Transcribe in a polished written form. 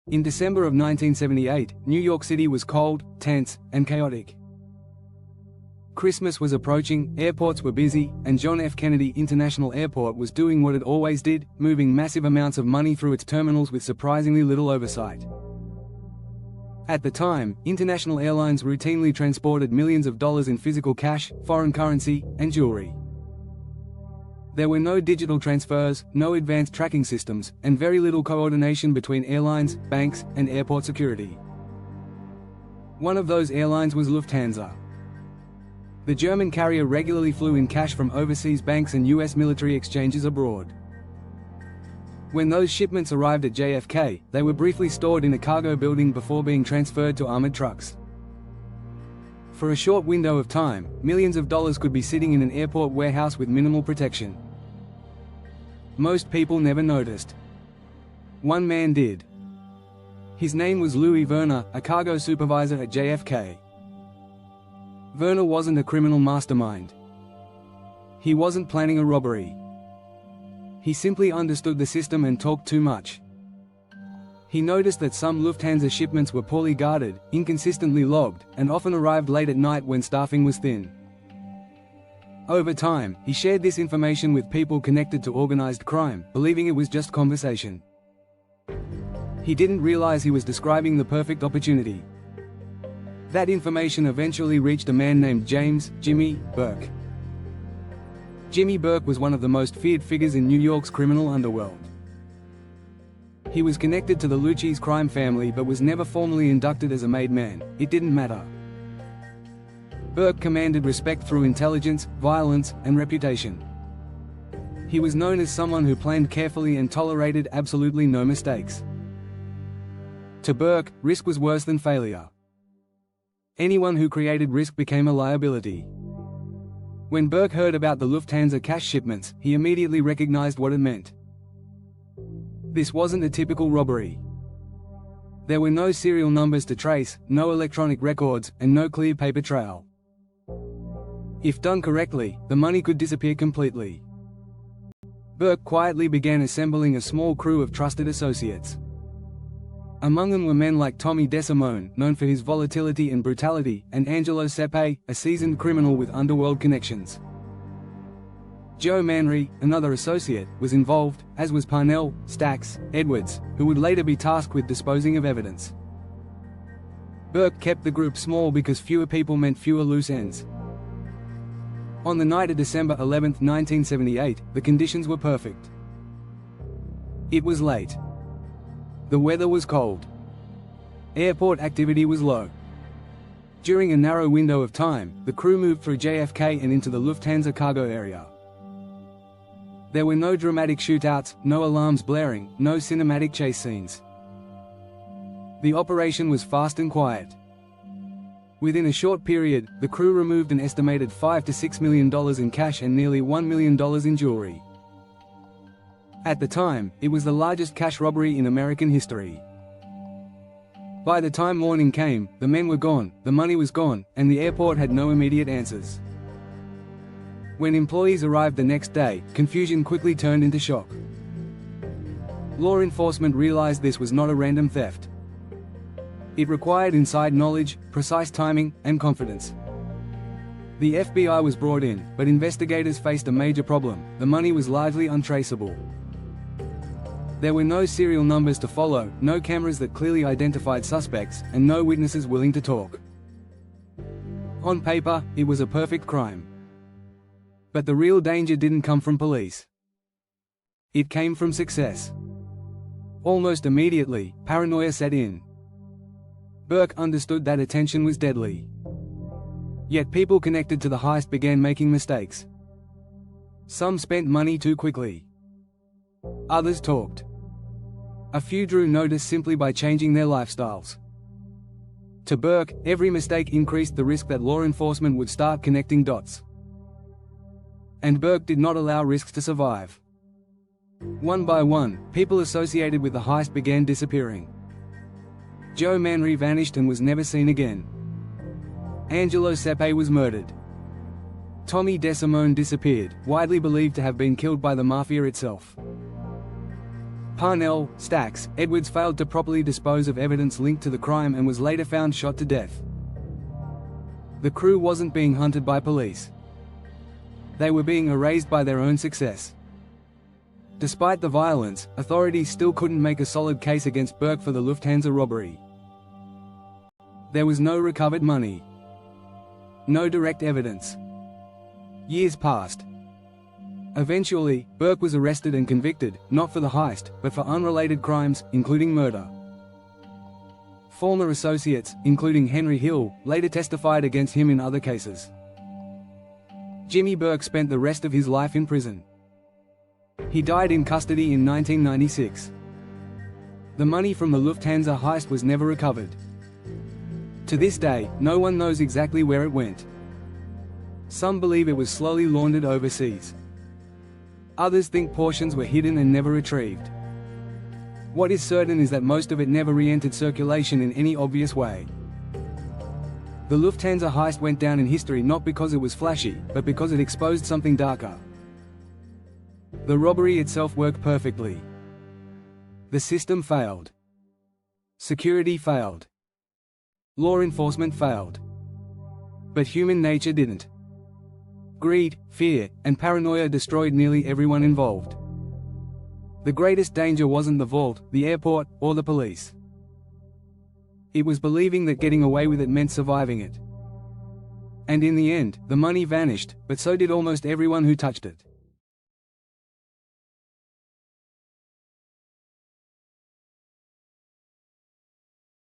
In December of 1978, New York City was cold, tense, and chaotic. Christmas was approaching, airports were busy, and John F. Kennedy International Airport was doing what it always did, moving massive amounts of money through its terminals with surprisingly little oversight. At the time, international airlines routinely transported millions of dollars in physical cash, foreign currency, and jewelry. There were no digital transfers, no advanced tracking systems, and very little coordination between airlines, banks, and airport security. One of those airlines was Lufthansa. The German carrier regularly flew in cash from overseas banks and U.S. military exchanges abroad. When those shipments arrived at JFK, they were briefly stored in a cargo building before being transferred to armored trucks. For a short window of time, millions of dollars could be sitting in an airport warehouse with minimal protection. Most people never noticed. One man did. His name was Louis Werner, a cargo supervisor at JFK. Werner wasn't a criminal mastermind. He wasn't planning a robbery. He simply understood the system and talked too much. He noticed that some Lufthansa shipments were poorly guarded, inconsistently logged, and often arrived late at night when staffing was thin. Over time, he shared this information with people connected to organized crime, believing it was just conversation. He didn't realize he was describing the perfect opportunity. That information eventually reached a man named Jimmy Burke. Jimmy Burke was one of the most feared figures in New York's criminal underworld. He was connected to the Lucchese crime family but was never formally inducted as a made man. It didn't matter. Burke commanded respect through intelligence, violence, and reputation. He was known as someone who planned carefully and tolerated absolutely no mistakes. To Burke, risk was worse than failure. Anyone who created risk became a liability. When Burke heard about the Lufthansa cash shipments, he immediately recognized what it meant. This wasn't a typical robbery. There were no serial numbers to trace, no electronic records, and no clear paper trail. If done correctly, the money could disappear completely. Burke quietly began assembling a small crew of trusted associates. Among them were men like Tommy DeSimone, known for his volatility and brutality, and Angelo Sepe, a seasoned criminal with underworld connections. Joe Manry, another associate, was involved, as was Parnell, Stacks, Edwards, who would later be tasked with disposing of evidence. Burke kept the group small because fewer people meant fewer loose ends. On the night of December 11, 1978, the conditions were perfect. It was late. The weather was cold. Airport activity was low. During a narrow window of time, the crew moved through JFK and into the Lufthansa cargo area. There were no dramatic shootouts, no alarms blaring, no cinematic chase scenes. The operation was fast and quiet. Within a short period, the crew removed an estimated $5 to $6 million in cash and nearly $1 million in jewelry. At the time, it was the largest cash robbery in American history. By the time morning came, the men were gone, the money was gone, and the airport had no immediate answers. When employees arrived the next day, confusion quickly turned into shock. Law enforcement realized this was not a random theft. It required inside knowledge, precise timing, and confidence. The FBI was brought in, but investigators faced a major problem: the money was largely untraceable. There were no serial numbers to follow, no cameras that clearly identified suspects, and no witnesses willing to talk. On paper, it was a perfect crime. But the real danger didn't come from police. It came from success. Almost immediately, paranoia set in. Burke understood that attention was deadly. Yet people connected to the heist began making mistakes. Some spent money too quickly. Others talked. A few drew notice simply by changing their lifestyles. To Burke, every mistake increased the risk that law enforcement would start connecting dots. And Burke did not allow risks to survive. One by one, people associated with the heist began disappearing. Joe Manry vanished and was never seen again. Angelo Sepe was murdered. Tommy DeSimone disappeared, widely believed to have been killed by the mafia itself. Parnell, Stacks, Edwards failed to properly dispose of evidence linked to the crime and was later found shot to death. The crew wasn't being hunted by police. They were being erased by their own success. Despite the violence, authorities still couldn't make a solid case against Burke for the Lufthansa robbery. There was no recovered money. No direct evidence. Years passed. Eventually, Burke was arrested and convicted, not for the heist, but for unrelated crimes, including murder. Former associates, including Henry Hill, later testified against him in other cases. Jimmy Burke spent the rest of his life in prison. He died in custody in 1996. The money from the Lufthansa heist was never recovered. To this day, no one knows exactly where it went. Some believe it was slowly laundered overseas. Others think portions were hidden and never retrieved. What is certain is that most of it never re-entered circulation in any obvious way. The Lufthansa heist went down in history not because it was flashy, but because it exposed something darker. The robbery itself worked perfectly. The system failed. Security failed. Law enforcement failed. But human nature didn't. Greed, fear, and paranoia destroyed nearly everyone involved. The greatest danger wasn't the vault, the airport, or the police. It was believing that getting away with it meant surviving it. And in the end, the money vanished, but so did almost everyone who touched it.